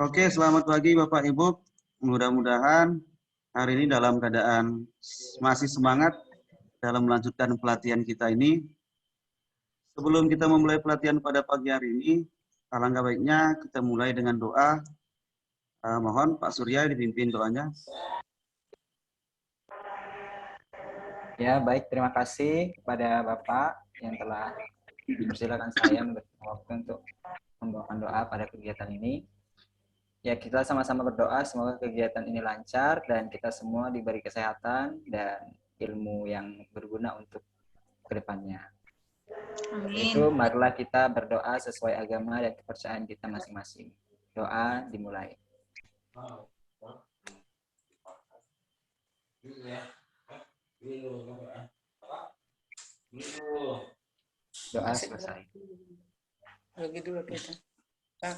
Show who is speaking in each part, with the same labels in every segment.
Speaker 1: Oke, selamat pagi Bapak Ibu. Mudah-mudahan hari ini dalam keadaan masih semangat dalam melanjutkan pelatihan kita ini. Sebelum kita memulai pelatihan pada pagi hari ini, alangkah baiknya kita mulai dengan doa. Mohon Pak Surya dipimpin doanya.
Speaker 2: Ya, baik. Terima kasih kepada Bapak yang telah mempersilahkan saya memberikan waktu untuk membawakan doa pada kegiatan ini. Ya, kita sama-sama berdoa semoga kegiatan ini lancar dan kita semua diberi kesehatan dan ilmu yang berguna untuk kedepannya.
Speaker 3: Amin.
Speaker 2: Itu marilah kita berdoa sesuai agama dan kepercayaan kita masing-masing. Doa dimulai. Doa selesai.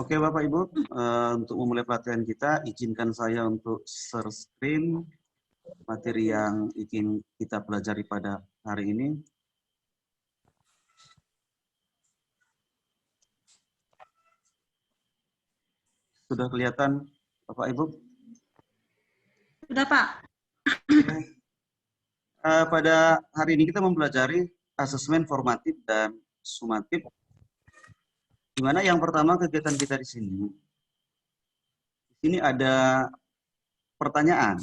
Speaker 1: Oke Bapak Ibu, untuk memulai pelatihan kita, izinkan saya untuk share screen materi yang ingin kita pelajari pada hari ini. Sudah kelihatan Bapak Ibu?
Speaker 3: Sudah Pak.
Speaker 1: Pada hari ini kita mempelajari asesmen formatif dan sumatif. Di mana yang pertama kegiatan kita di sini. Di sini ada pertanyaan.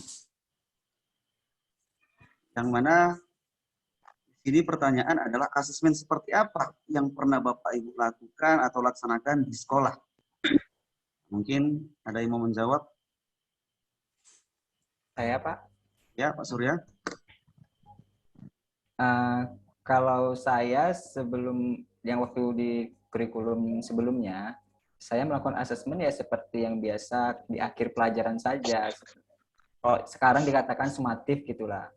Speaker 1: Yang mana di sini pertanyaan adalah asesmen seperti apa yang pernah Bapak Ibu lakukan atau laksanakan di sekolah. Mungkin ada yang mau menjawab?
Speaker 2: Saya, Pak.
Speaker 1: Ya, Pak Surya.
Speaker 2: Kalau saya sebelum yang waktu di kurikulum sebelumnya, saya melakukan asesmen ya seperti yang biasa di akhir pelajaran saja. Kalau sekarang dikatakan sumatif gitulah.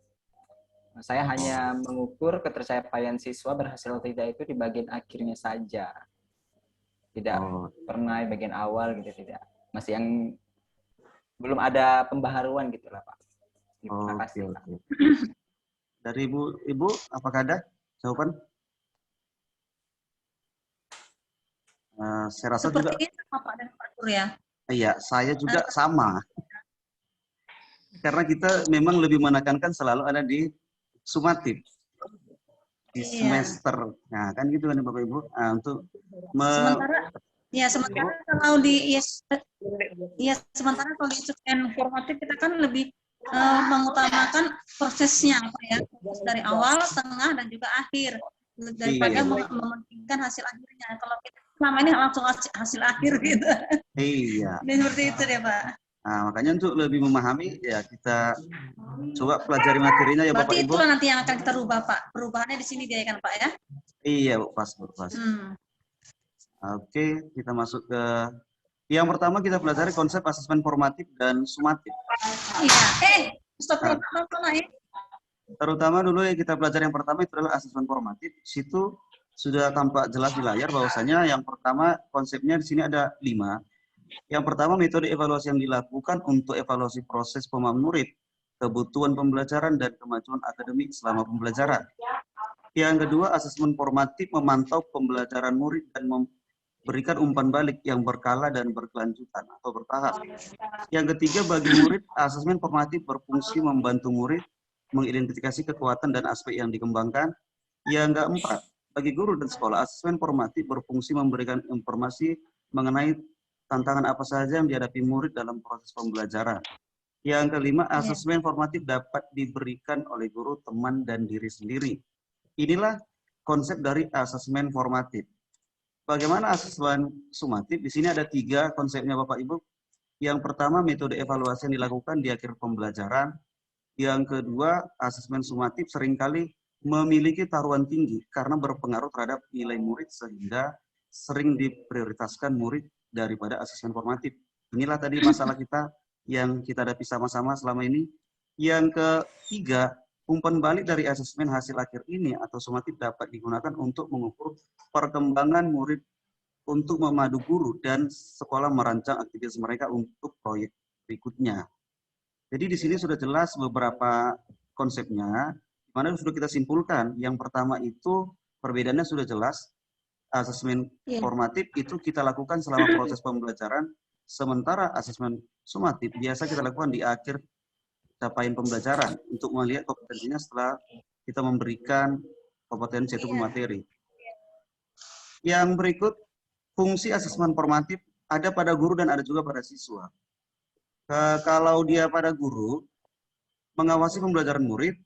Speaker 2: Saya hanya mengukur ketercapaian siswa berhasil atau tidak itu di bagian akhirnya saja. Tidak pernah di bagian awal gitu, tidak. Masih yang belum ada pembaharuan gitulah, Pak. Terima kasih, Pak.
Speaker 1: Dari Ibu, apakah ada jawaban? Saya rasa
Speaker 3: Seperti
Speaker 1: juga
Speaker 3: sama Pak dan Pak Surya.
Speaker 1: Iya, saya juga sama. Karena kita memang lebih menekankan selalu ada di sumatif, di semester. Nah, kan gitu kan Bapak Ibu. Untuk
Speaker 3: sementara kalau di sementara kalau di asesmen formatif kita kan lebih mengutamakan prosesnya apa ya, proses dari awal, tengah dan juga akhir daripada mementingkan hasil akhirnya. Kalau kita selama ini langsung hasil akhir gitu.
Speaker 1: Iya.
Speaker 3: Dan seperti itu deh Pak.
Speaker 1: Nah, makanya untuk lebih memahami ya kita coba pelajari materinya ya Bapak Ibu.
Speaker 3: Berarti itulah nanti yang akan kita rubah Pak. Perubahannya di sini dia kan Pak ya?
Speaker 1: Iya Bu, pas. Oke, kita masuk ke yang pertama kita pelajari konsep asesmen formatif dan sumatif.
Speaker 3: Iya.
Speaker 1: Terutama dulu yang kita pelajari yang pertama itu adalah asesmen formatif. Di situ sudah tampak jelas di layar bahwasanya yang pertama konsepnya di sini ada 5. Yang pertama metode evaluasi yang dilakukan untuk evaluasi proses pemahaman murid, kebutuhan pembelajaran dan kemajuan akademik selama pembelajaran. Yang kedua asesmen formatif memantau pembelajaran murid dan memberikan umpan balik yang berkala dan berkelanjutan atau bertahap. Yang ketiga bagi murid asesmen formatif berfungsi membantu murid mengidentifikasi kekuatan dan aspek yang dikembangkan. Yang keempat, bagi guru dan sekolah, asesmen formatif berfungsi memberikan informasi mengenai tantangan apa saja yang dihadapi murid dalam proses pembelajaran. Yang kelima, asesmen formatif dapat diberikan oleh guru, teman, dan diri sendiri. Inilah konsep dari asesmen formatif. Bagaimana asesmen sumatif? Di sini ada 3 konsepnya Bapak Ibu. Yang pertama, metode evaluasi yang dilakukan di akhir pembelajaran. Yang kedua, asesmen sumatif seringkali memiliki taruhan tinggi karena berpengaruh terhadap nilai murid sehingga sering diprioritaskan murid daripada asesmen formatif. Inilah tadi masalah kita yang kita hadapi sama-sama selama ini. Yang ketiga, umpan balik dari asesmen hasil akhir ini atau sumatif dapat digunakan untuk mengukur perkembangan murid untuk memadu guru dan sekolah merancang aktivitas mereka untuk proyek berikutnya. Jadi di sini sudah jelas beberapa konsepnya, mana sudah kita simpulkan. Yang pertama itu perbedaannya sudah jelas. Asesmen formatif itu kita lakukan selama proses pembelajaran, Sementara asesmen sumatif biasa kita lakukan di akhir capaian pembelajaran untuk melihat kompetensinya setelah kita memberikan kompetensi itu materi. Yang berikut, fungsi asesmen formatif ada pada guru dan ada juga pada siswa. Kalau dia pada guru, mengawasi pembelajaran murid,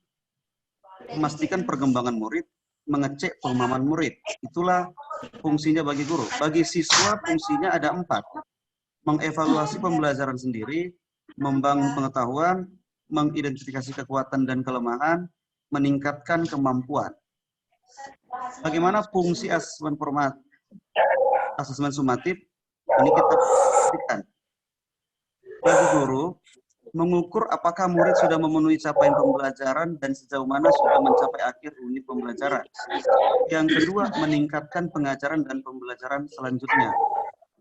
Speaker 1: memastikan perkembangan murid, mengecek pemahaman murid. Itulah fungsinya bagi guru. Bagi siswa, fungsinya ada 4. Mengevaluasi pembelajaran sendiri, membangun pengetahuan, mengidentifikasi kekuatan dan kelemahan, meningkatkan kemampuan. Bagaimana fungsi asesmen formatif, asesmen sumatif? Ini kita perhatikan. Bagi guru, mengukur apakah murid sudah memenuhi capaian pembelajaran dan sejauh mana sudah mencapai akhir unit pembelajaran. Yang kedua, meningkatkan pengajaran dan pembelajaran selanjutnya.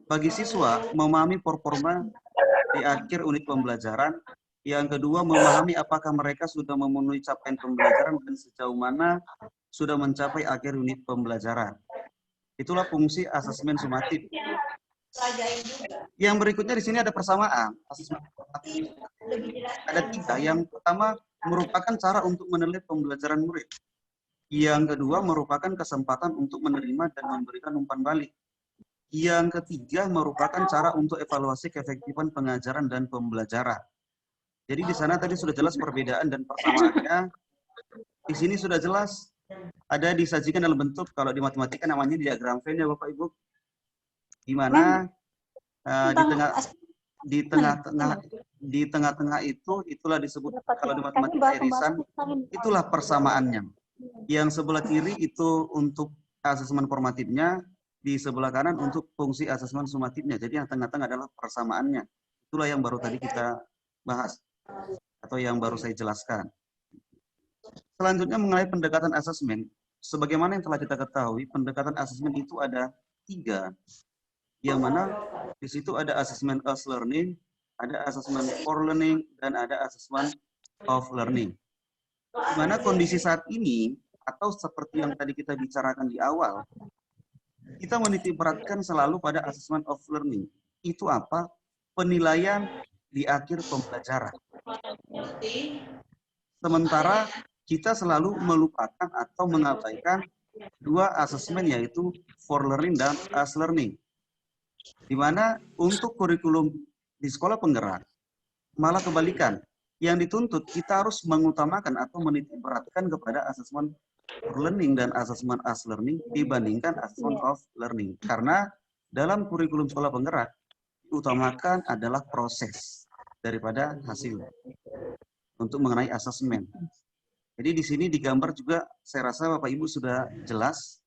Speaker 1: Bagi siswa, memahami performa di akhir unit pembelajaran. Yang kedua, memahami apakah mereka sudah memenuhi capaian pembelajaran dan sejauh mana sudah mencapai akhir unit pembelajaran. Itulah fungsi asesmen sumatif. Yang berikutnya di sini ada persamaan. Asesmen sumatif ada 3. Yang pertama merupakan cara untuk menilai pembelajaran murid. Yang kedua merupakan kesempatan untuk menerima dan memberikan umpan balik. Yang ketiga merupakan cara untuk evaluasi keefektifan pengajaran dan pembelajaran. Jadi di sana tadi sudah jelas perbedaan dan persamaannya. Di sini sudah jelas ada disajikan dalam bentuk, kalau di matematika namanya diagram Venn ya Bapak Ibu. Di mana di tengah-tengah itulah disebut kalau di matematika irisan, itulah persamaannya. Yang sebelah kiri itu untuk asesmen formatifnya, di sebelah kanan untuk fungsi asesmen sumatifnya. Jadi yang tengah-tengah adalah persamaannya. Itulah yang baru tadi kita bahas atau yang baru saya jelaskan. Selanjutnya mengenai pendekatan asesmen, sebagaimana yang telah kita ketahui, pendekatan asesmen itu ada 3, yang mana di situ ada asesmen as learning, ada asesmen for learning, dan ada asesmen of learning. Di mana kondisi saat ini, atau seperti yang tadi kita bicarakan di awal, kita menitikberatkan selalu pada asesmen of learning. Itu apa? Penilaian di akhir pembelajaran. Sementara kita selalu melupakan atau mengabaikan 2 asesmen, yaitu for learning dan as learning. Di mana untuk kurikulum di sekolah penggerak malah kebalikan. Yang dituntut kita harus mengutamakan atau menitikberatkan kepada asesmen for learning dan asesmen as learning dibandingkan asesmen of learning. Karena dalam kurikulum sekolah penggerak diutamakan adalah proses daripada hasil untuk mengenai asesmen. Jadi di sini digambar juga, saya rasa Bapak Ibu sudah jelas.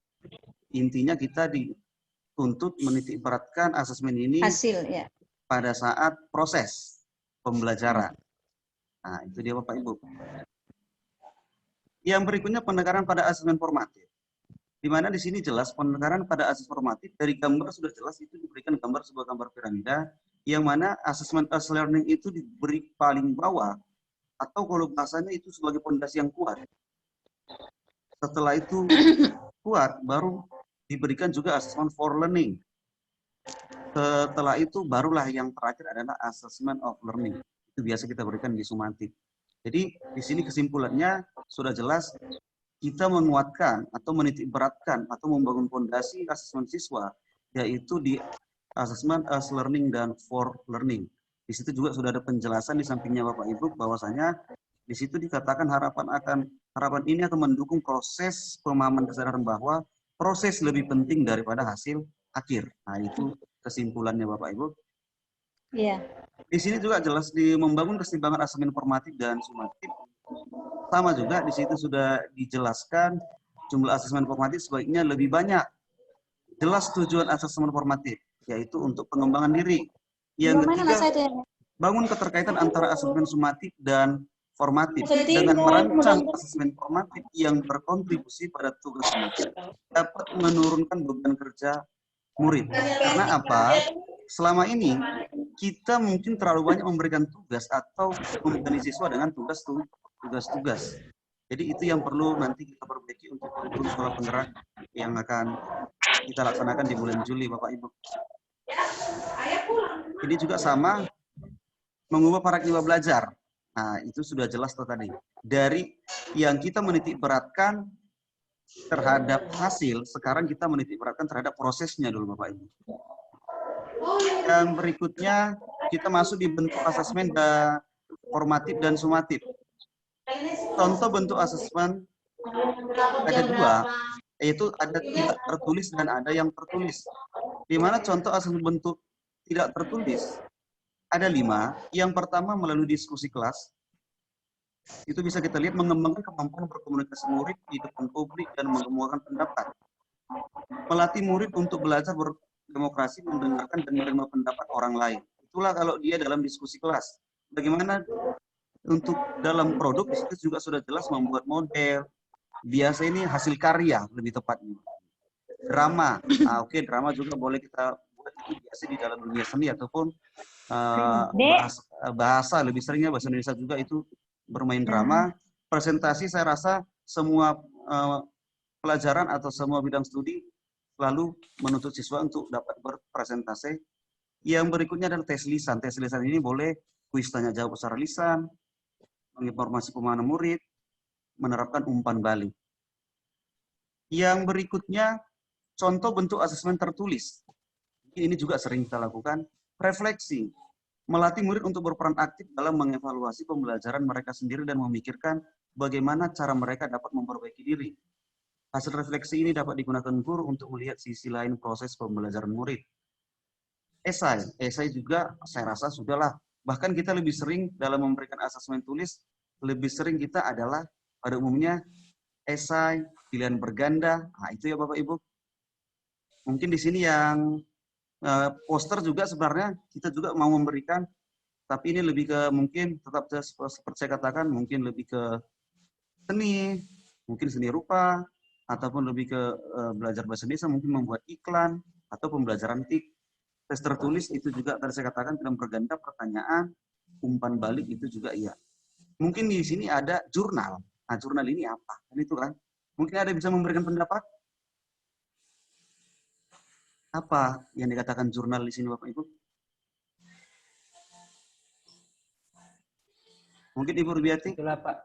Speaker 1: Intinya kita dituntut menitikberatkan asesmen ini
Speaker 3: Hasil, ya.
Speaker 1: pada saat proses pembelajaran. Nah, itu dia Bapak Ibu. Yang berikutnya pendekaran pada asesmen formatif. Di mana di sini jelas pendekaran pada asesmen formatif, dari gambar sudah jelas itu diberikan gambar sebuah gambar piramida, yang mana asesmen as learning itu diberi paling bawah, atau kalau bahasanya itu sebagai pondasi yang kuat. Setelah itu kuat, baru diberikan juga asesmen for learning. Setelah itu barulah yang terakhir adalah assessment of learning. Itu biasa kita berikan di sumatif. Jadi di sini kesimpulannya sudah jelas, kita menguatkan atau menitikberatkan atau membangun fondasi asesmen siswa, yaitu di assessment as learning dan for learning. Di situ juga sudah ada penjelasan di sampingnya Bapak Ibu, bahwasanya di situ dikatakan harapan ini akan mendukung proses pemahaman kesadaran bahwa proses lebih penting daripada hasil akhir. Nah, itu kesimpulannya Bapak Ibu.
Speaker 3: Iya.
Speaker 1: Di sini juga jelas di membangun keseimbangan asesmen formatif dan sumatif. Sama juga di situ sudah dijelaskan jumlah asesmen formatif sebaiknya lebih banyak. Jelas tujuan asesmen formatif, yaitu untuk pengembangan diri. Yang ketiga, bangun keterkaitan antara asesmen sumatif dan formatif dengan merancang asesmen formatif yang berkontribusi pada tugas murid dapat menurunkan beban kerja murid. Karena apa? Selama ini kita mungkin terlalu banyak memberikan tugas atau membebani siswa dengan tugas-tugas. Jadi itu yang perlu nanti kita perbaiki untuk kurikulum sekolah penggerak yang akan kita laksanakan di bulan Juli, Bapak Ibu. Ini juga sama mengubah paradigma belajar. Nah, itu sudah jelas tuh tadi. Dari yang kita menitik beratkan terhadap hasil, sekarang kita menitik beratkan terhadap prosesnya dulu Bapak Ibu. Yang berikutnya, kita masuk di bentuk asesmen formatif dan sumatif. Contoh bentuk asesmen ada dua, yaitu ada tidak tertulis dan ada yang tertulis. Di mana contoh asesmen bentuk tidak tertulis ada 5. Yang pertama melalui diskusi kelas. Itu bisa kita lihat mengembangkan kemampuan berkomunikasi murid di depan publik dan mengemukakan pendapat. Melatih murid untuk belajar berdemokrasi, mendengarkan dan menerima pendapat orang lain. Itulah kalau dia dalam diskusi kelas. Bagaimana untuk dalam produk di situ juga sudah jelas membuat model. Biasa ini hasil karya lebih tepatnya. Drama. Oke, drama juga boleh kita buat itu biasa di dalam dunia seni ataupun bahasa lebih seringnya bahasa Indonesia juga itu bermain drama. Presentasi saya rasa semua pelajaran atau semua bidang studi selalu menuntut siswa untuk dapat berpresentasi. Yang berikutnya adalah tes lisan. Tes lisan ini boleh kuis tanya jawab secara lisan, menginformasi pemahaman murid, menerapkan umpan balik. Yang berikutnya contoh bentuk asesmen tertulis. Ini juga sering kita lakukan. Refleksi, melatih murid untuk berperan aktif dalam mengevaluasi pembelajaran mereka sendiri dan memikirkan bagaimana cara mereka dapat memperbaiki diri. Hasil refleksi ini dapat digunakan guru untuk melihat sisi lain proses pembelajaran murid. Esai juga saya rasa sudahlah. Bahkan kita lebih sering dalam memberikan asesmen tulis, lebih sering kita adalah pada umumnya esai, pilihan berganda. Nah, itu ya Bapak Ibu. Mungkin di sini yang poster juga sebenarnya kita juga mau memberikan, tapi ini lebih ke mungkin tetap seperti saya katakan mungkin lebih ke seni, mungkin seni rupa, ataupun lebih ke belajar bahasa Indonesia, mungkin membuat iklan atau pembelajaran TIK. Tes tertulis itu juga tadi saya katakan dalam berganda pertanyaan, umpan balik itu juga iya. Mungkin di sini ada jurnal. Nah, jurnal ini apa? Kan itu kan. Mungkin ada bisa memberikan pendapat. Apa yang dikatakan jurnal di sini Bapak Ibu? Mungkin Ibu Rubiati?
Speaker 2: Itulah Pak.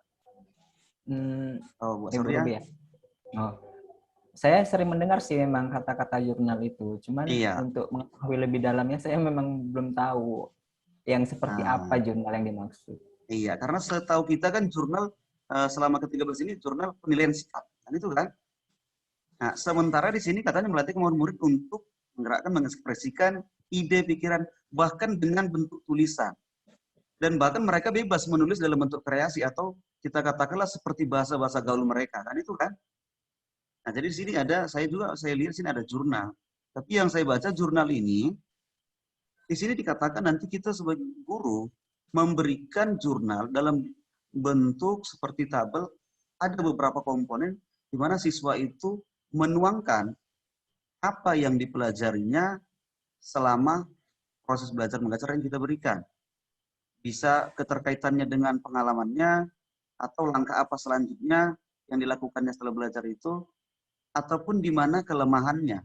Speaker 1: Bu
Speaker 2: Ibu
Speaker 1: Surya?
Speaker 2: Rubi ya? Oh. Saya sering mendengar sih memang kata-kata jurnal itu. Cuman untuk mengetahui lebih dalamnya saya memang belum tahu yang seperti apa jurnal yang dimaksud.
Speaker 1: Iya, karena setahu kita kan jurnal selama ke-13 ini jurnal penilaian sikap. Kan itu kan? Nah, sementara di sini katanya melatih kemampuan murid untuk menggerakkan, mengekspresikan ide, pikiran, bahkan dengan bentuk tulisan. Dan bahkan mereka bebas menulis dalam bentuk kreasi atau kita katakanlah seperti bahasa-bahasa gaul mereka. Kan itu kan? Nah, jadi di sini ada, saya lihat di sini ada jurnal. Tapi yang saya baca jurnal ini, di sini dikatakan nanti kita sebagai guru memberikan jurnal dalam bentuk seperti tabel, ada beberapa komponen di mana siswa itu menuangkan apa yang dipelajarinya selama proses belajar mengajar yang kita berikan. Bisa keterkaitannya dengan pengalamannya, atau langkah apa selanjutnya yang dilakukannya setelah belajar itu, ataupun di mana kelemahannya.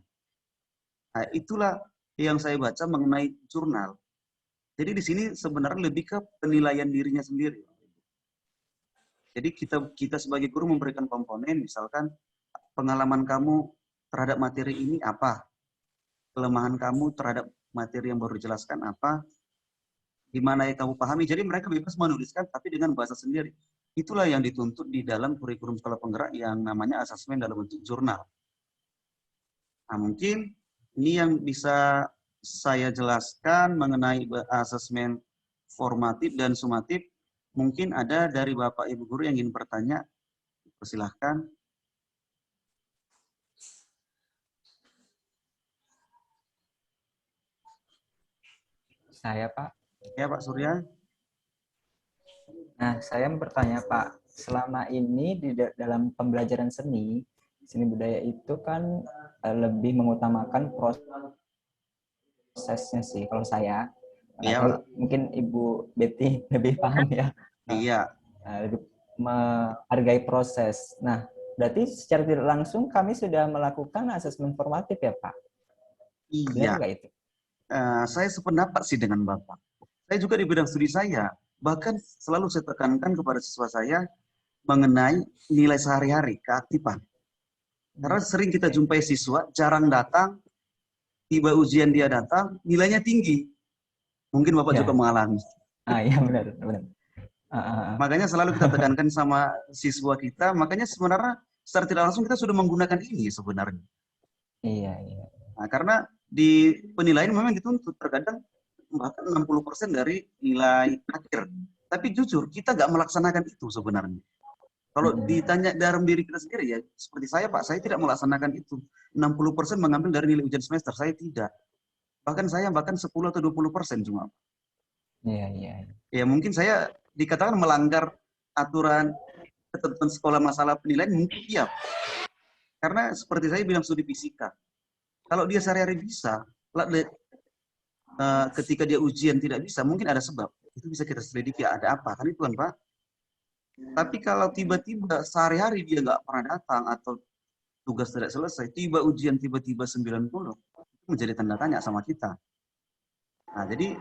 Speaker 1: Nah, itulah yang saya baca mengenai jurnal. Jadi di sini sebenarnya lebih ke penilaian dirinya sendiri. Jadi kita sebagai guru memberikan komponen, misalkan pengalaman kamu terhadap materi ini apa, kelemahan kamu terhadap materi yang baru dijelaskan apa, di mana yang kamu pahami. Jadi mereka bebas menuliskan, tapi dengan bahasa sendiri. Itulah yang dituntut di dalam kurikulum sekolah penggerak yang namanya asesmen dalam bentuk jurnal. Nah, mungkin ini yang bisa saya jelaskan mengenai asesmen formatif dan sumatif. Mungkin ada dari Bapak Ibu Guru yang ingin bertanya. Persilahkan.
Speaker 2: Saya, Pak.
Speaker 1: Ya, Pak Surya.
Speaker 2: Nah, saya bertanya, Pak. Selama ini di dalam pembelajaran seni budaya itu kan lebih mengutamakan prosesnya sih, kalau saya.
Speaker 1: Iya,
Speaker 2: mungkin Ibu Betty lebih paham ya.
Speaker 1: Iya.
Speaker 2: Lebih menghargai proses. Nah, berarti secara tidak langsung kami sudah melakukan asesmen formatif ya, Pak?
Speaker 1: Iya.
Speaker 2: Benar nggak itu?
Speaker 1: saya sependapat sih dengan Bapak. Saya juga di bidang studi saya, bahkan selalu saya tekankan kepada siswa saya mengenai nilai sehari-hari, keaktifan. Karena sering kita jumpai siswa, jarang datang, tiba ujian dia datang, nilainya tinggi. Mungkin Bapak
Speaker 2: Ya.
Speaker 1: juga mengalami.
Speaker 2: Iya benar, benar.
Speaker 1: Makanya selalu kita tekankan sama siswa kita, makanya sebenarnya secara tidak langsung kita sudah menggunakan ini sebenarnya.
Speaker 2: Iya, iya.
Speaker 1: Nah, karena di penilaian memang dituntut terkadang bahkan 60% dari nilai akhir. Tapi jujur, kita nggak melaksanakan itu sebenarnya. Kalau ditanya dalam diri kita sendiri ya, seperti saya Pak, saya tidak melaksanakan itu. 60% mengambil dari nilai ujian semester, saya tidak. Bahkan saya 10 atau 20% cuma.
Speaker 2: Iya, iya.
Speaker 1: Ya mungkin saya dikatakan melanggar aturan ketentuan sekolah masalah penilaian, mungkin iya. Karena seperti saya bilang studi fisika, kalau dia sehari-hari bisa, ketika dia ujian tidak bisa, mungkin ada sebab. Itu bisa kita selidiki, ada apa, kan itu kan Pak. Tapi kalau tiba-tiba sehari-hari dia nggak pernah datang atau tugas tidak selesai, tiba ujian tiba-tiba 90, itu menjadi tanda tanya sama kita. Nah, jadi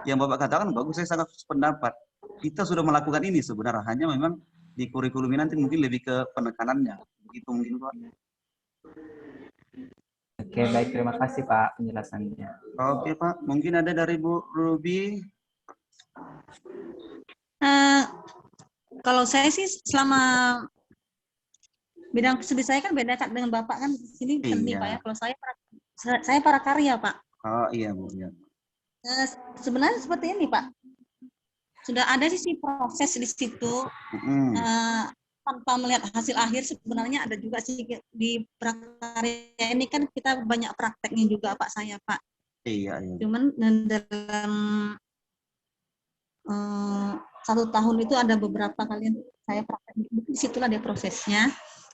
Speaker 1: yang Bapak katakan bagus, saya sangat sependapat. Kita sudah melakukan ini sebenarnya, hanya memang di kurikulum ini nanti mungkin lebih ke penekanannya. Begitu mungkin Pak.
Speaker 2: Oke, baik. Terima kasih Pak penjelasannya.
Speaker 1: Oke Pak, mungkin ada dari Bu Ruby.
Speaker 3: Kalau saya sih selama bidang studi saya kan beda Kak dengan Bapak kan di sini seni
Speaker 1: Iya.
Speaker 3: Pak ya. Kalau saya para karya Pak.
Speaker 1: Oh iya Bu, ya.
Speaker 3: Sebenarnya seperti ini Pak. Sudah ada sih proses di situ. Tanpa melihat hasil akhir sebenarnya ada juga sih di prakarya ini kan kita banyak prakteknya juga Pak saya Pak.
Speaker 1: Iya, iya.
Speaker 3: Cuman dalam 1 tahun itu ada beberapa kali saya praktek, disitulah dia prosesnya.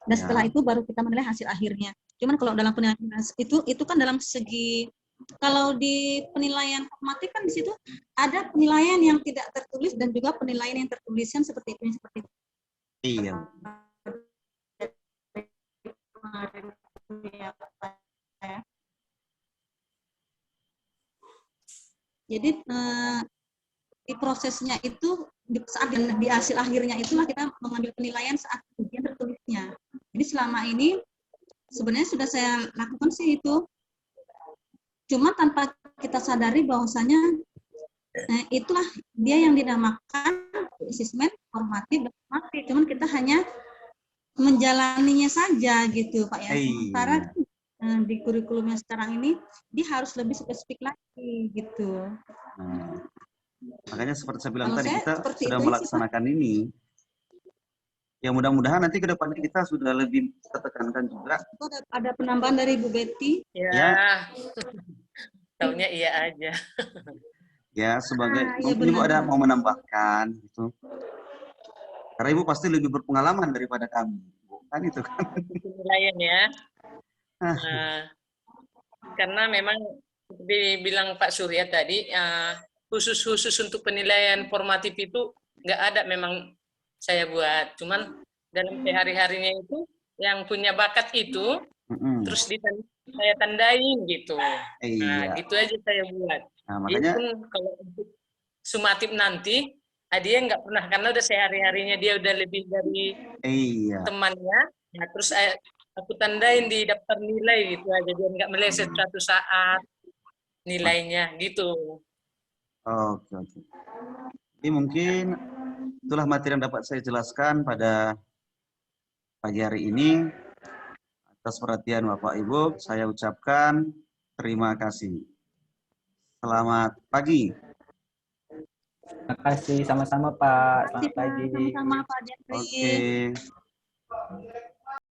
Speaker 3: Dan setelah itu baru kita menilai hasil akhirnya. Cuman kalau dalam penilaian itu kan dalam segi, kalau di penilaian formatif kan di situ ada penilaian yang tidak tertulis dan juga penilaian yang tertulis kan seperti itu.
Speaker 1: Iya.
Speaker 3: Jadi di prosesnya itu saat di hasil akhirnya itulah kita mengambil penilaian saat ujian tertulisnya. Jadi selama ini sebenarnya sudah saya lakukan sih itu, cuma tanpa kita sadari bahwasanya itulah dia yang dinamakan asesmen formatif dan formatif. Cuman kita hanya menjalaninya saja gitu Pak ya. Sementara di kurikulumnya sekarang ini dia harus lebih spesifik lagi gitu.
Speaker 1: Makanya seperti saya bilang
Speaker 3: Kalau
Speaker 1: tadi, kita sudah
Speaker 3: itu
Speaker 1: melaksanakan ini. Ya mudah-mudahan nanti ke depan kita sudah lebih tekankan juga.
Speaker 3: Ada penambahan dari Bu Betty.
Speaker 4: Ya. Taunya iya aja.
Speaker 1: Ya, sebagai mungkin Ibu ada mau menambahkan gitu. Karena Ibu pasti lebih berpengalaman daripada kami. Kan itu kan.
Speaker 4: Penilaian ya. Karena memang dibilang Pak Surya tadi, khusus untuk penilaian formatif itu nggak ada memang saya buat. Cuman dalam sehari-harinya itu yang punya bakat itu, terus saya tandain gitu. Nah, gitu aja saya buat.
Speaker 1: Nah, makanya
Speaker 4: pun kalau untuk sumatif nanti, dia nggak pernah, karena udah sehari-harinya dia udah lebih dari temannya. Nah, terus aku tandain di daftar nilai gitu aja, biar nggak meleset suatu saat nilainya gitu.
Speaker 1: Oke. Jadi mungkin itulah materi yang dapat saya jelaskan pada pagi hari ini. Atas perhatian Bapak Ibu, saya ucapkan terima kasih. Selamat pagi.
Speaker 2: Terima kasih, sama-sama Pak. Selamat pagi.
Speaker 3: Sama-sama Pak Jeffrey.
Speaker 1: Oke.